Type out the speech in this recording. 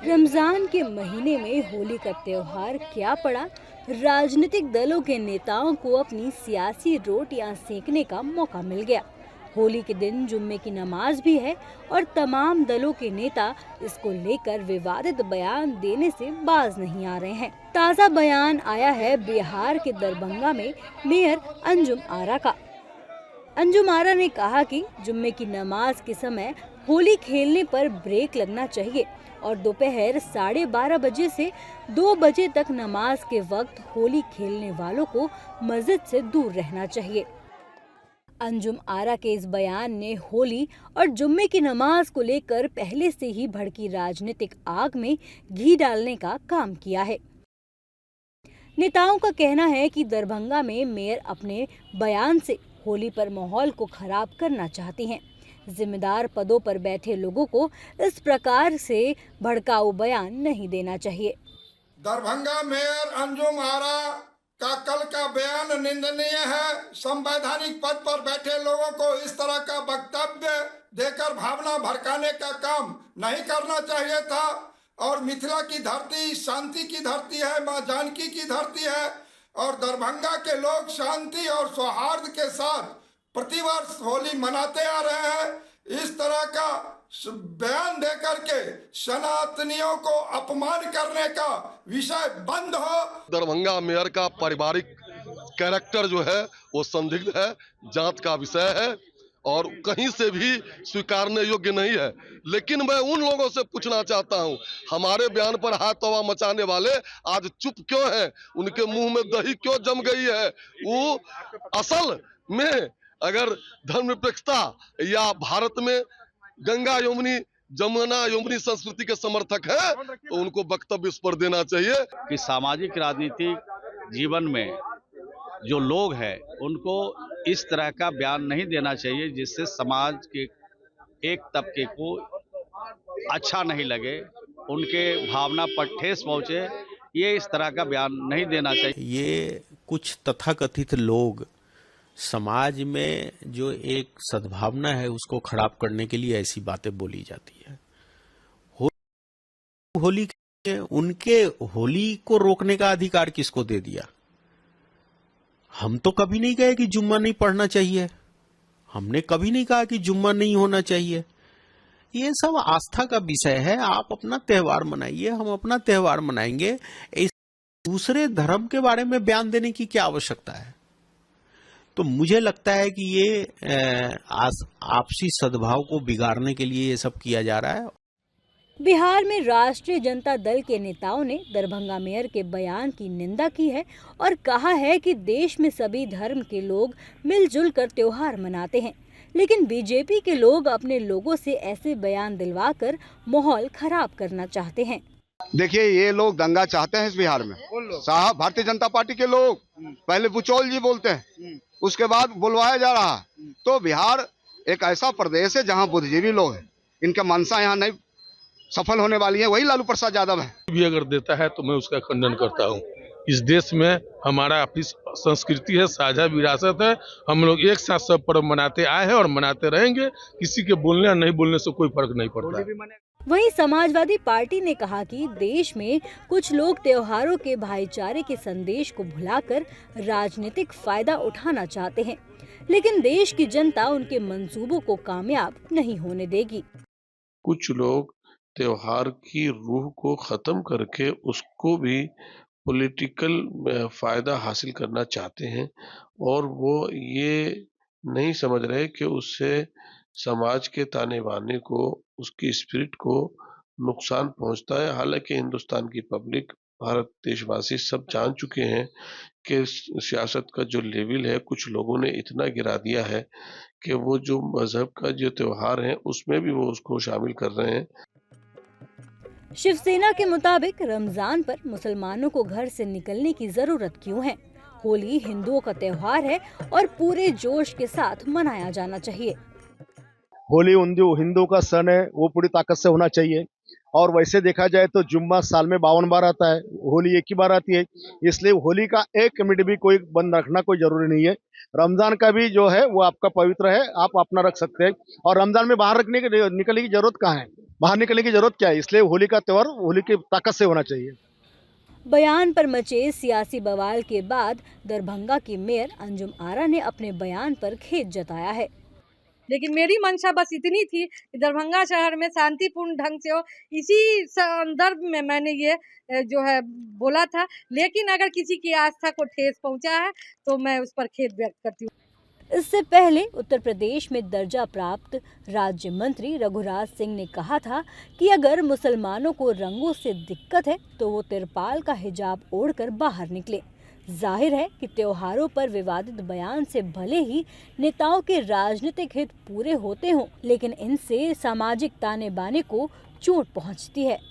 रमजान के महीने में होली का त्योहार क्या पड़ा? राजनीतिक दलों के नेताओं को अपनी सियासी रोटियां सेकने का मौका मिल गया। होली के दिन जुम्मे की नमाज भी है और तमाम दलों के नेता इसको लेकर विवादित बयान देने से बाज नहीं आ रहे हैं। ताज़ा बयान आया है बिहार के दरभंगा में मेयर अंजुम आरा का। अंजुम आरा ने कहा कि जुम्मे की नमाज के समय होली खेलने पर ब्रेक लगना चाहिए और दोपहर 12:30 बजे से 2 बजे तक नमाज के वक्त होली खेलने वालों को मस्जिद से दूर रहना चाहिए। अंजुम आरा के इस बयान ने होली और जुम्मे की नमाज को लेकर पहले से ही भड़की राजनीतिक आग में घी डालने का काम किया है। नेताओं का कहना है कि दरभंगा में मेयर अपने बयान से होली पर माहौल को खराब करना चाहती हैं। जिम्मेदार पदों पर बैठे लोगों को इस प्रकार से भड़काऊ बयान नहीं देना चाहिए। दरभंगा मेयर अंजुम आरा का कल का बयान निंदनीय है। संवैधानिक पद पर बैठे लोगों को इस तरह का वक्तव्य देकर भावना भड़काने का काम नहीं करना चाहिए था। और मिथिला की धरती शांति की धरती है, मां जानकी की धरती है और दरभंगा के लोग शांति और सौहार्द के साथ प्रतिवर्ष होली मनाते आ रहे हैं। इस तरह का बयान देकर के सनातनियों को अपमान करने का विषय बंद हो। दरभंगा मेयर का पारिवारिक कैरेक्टर जो है वो संदिग्ध है, जांच का विषय है और कहीं से भी स्वीकारने योग्य नहीं है। लेकिन मैं उन लोगों से पूछना चाहता हूं, हमारे बयान पर हाथ तवा मचाने वाले आज चुप क्यों हैं? उनके मुंह में दही क्यों जम गई है? वो असल में अगर धर्मनिरपेक्षता या भारत में गंगा यमुनी जमुना यमुनी संस्कृति के समर्थक है तो उनको वक्तव्य इस पर देना चाहिए कि सामाजिक राजनीतिक जीवन में जो लोग हैं उनको इस तरह का बयान नहीं देना चाहिए जिससे समाज के एक तबके को अच्छा नहीं लगे, उनके भावना पर ठेस पहुंचे। ये इस तरह का बयान नहीं देना चाहिए। ये कुछ तथाकथित लोग समाज में जो एक सद्भावना है उसको खराब करने के लिए ऐसी बातें बोली जाती है। होली उनके होली को रोकने का अधिकार किसको दे दिया? हम तो कभी नहीं कहे कि जुम्मा नहीं पढ़ना चाहिए, हमने कभी नहीं कहा कि जुम्मा नहीं होना चाहिए। ये सब आस्था का विषय है। आप अपना त्योहार मनाइए, हम अपना त्योहार मनाएंगे। इस दूसरे धर्म के बारे में बयान देने की क्या आवश्यकता है? तो मुझे लगता है कि ये आपसी सद्भाव को बिगाड़ने के लिए ये सब किया जा रहा है। बिहार में राष्ट्रीय जनता दल के नेताओं ने दरभंगा मेयर के बयान की निंदा की है और कहा है कि देश में सभी धर्म के लोग मिलजुल कर त्योहार मनाते हैं, लेकिन बीजेपी के लोग अपने लोगों से ऐसे बयान दिलवाकर माहौल खराब करना चाहते हैं। देखिए, ये लोग दंगा चाहते हैं इस बिहार में। साहब, भारतीय जनता पार्टी के लोग पहले बुचौल जी बोलते हैं, उसके बाद बुलवाया जा रहा है। तो बिहार एक ऐसा प्रदेश है जहां बुद्धिजीवी लोग हैं, इनका मंशा यहाँ नहीं सफल होने वाली है। वही लालू प्रसाद यादव है। भी अगर देता है तो मैं उसका खंडन करता हूँ। इस देश में हमारा अपनी संस्कृति है, साझा विरासत है। हम लोग एक साथ सब पर्व मनाते आए हैं और मनाते रहेंगे। किसी के बोलने या नहीं बोलने से कोई फर्क नहीं पड़ता। वहीं समाजवादी पार्टी ने कहा कि देश में कुछ लोग त्योहारों के भाईचारे के संदेश को भुलाकर राजनीतिक फायदा उठाना चाहते हैं, लेकिन देश की जनता उनके मंसूबों को कामयाब नहीं होने देगी। कुछ लोग त्योहार की रूह को खत्म करके उसको भी पॉलिटिकल फायदा हासिल करना चाहते हैं और वो ये नहीं समझ रहे कि उससे समाज के ताने बाने को, उसकी स्पिरिट को नुकसान पहुंचता है। हालांकि हिंदुस्तान की पब्लिक, भारत देशवासी सब जान चुके हैं कि सियासत का जो लेवल है कुछ लोगों ने इतना गिरा दिया है कि वो जो मजहब का जो त्योहार है उसमें भी वो उसको शामिल कर रहे हैं। शिवसेना के मुताबिक रमजान पर मुसलमानों को घर से निकलने की जरूरत क्यों है? होली हिंदुओं का त्योहार है और पूरे जोश के साथ मनाया जाना चाहिए। होली हिंदू का सन है, वो पूरी ताकत से होना चाहिए। और वैसे देखा जाए तो जुम्मा साल में 52 बार आता है, होली एक ही बार आती है, इसलिए होली का एक मिनट भी कोई बंद रखना कोई जरूरी नहीं है। रमजान का भी जो है वो आपका पवित्र है, आप अपना रख सकते हैं। और रमजान में बाहर निकलने की जरूरत कहाँ है, बाहर निकलने की जरूरत क्या है? इसलिए होली का त्योहार होली की ताकत से होना चाहिए। बयान पर मचे सियासी बवाल के बाद दरभंगा की मेयर अंजुम आरा ने अपने बयान पर खेद जताया है। लेकिन मेरी मंशा बस इतनी थी कि दरभंगा शहर में शांतिपूर्ण ढंग से हो, इसी संदर्भ में मैंने ये जो है बोला था। लेकिन अगर किसी की आस्था को ठेस पहुंचा है तो मैं उस पर खेद व्यक्त करती हूँ। इससे पहले उत्तर प्रदेश में दर्जा प्राप्त राज्य मंत्री रघुराज सिंह ने कहा था कि अगर मुसलमानों को रंगों से दिक्कत है तो वो तिरपाल का हिजाब ओढ़कर बाहर निकले। जाहिर है कि त्योहारों पर विवादित बयान से भले ही नेताओं के राजनीतिक हित पूरे होते हों, लेकिन इनसे सामाजिक ताने बाने को चोट पहुंचती है।